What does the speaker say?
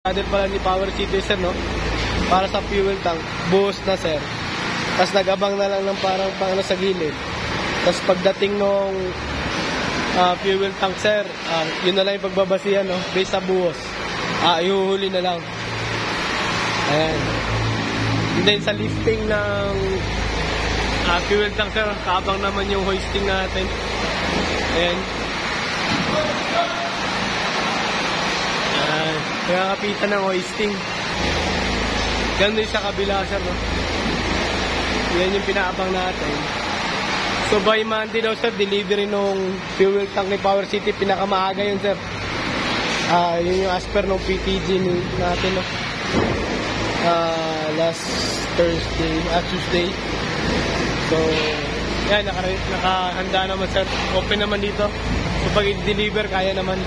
Saddle pala ni Power City, sir, no? Para sa fuel tank, buhos na, sir. Tapos nag-abang na lang ng parang pang sa gilid. Tapos pagdating nung fuel tank, sir, yun na lang yung pagbabasihan, no? Based sa buhos. Ihuhuli na lang. Ayan. And then sa lifting ng fuel tank, sir, kaabang naman yung hoisting natin. Ayan. Kaya kapitan ng hoisting. Ganun din sa kabila, sir, no? Yan yung pinaabang natin. So by Monday daw, sir, delivery nung fuel tank ni Power City, pinakamaaga yun, sir. Yun yung as per nung PTG natin, no? Last Tuesday. So yan, nakahanda naman, sir. Open naman dito. So pag i-deliver, kaya naman.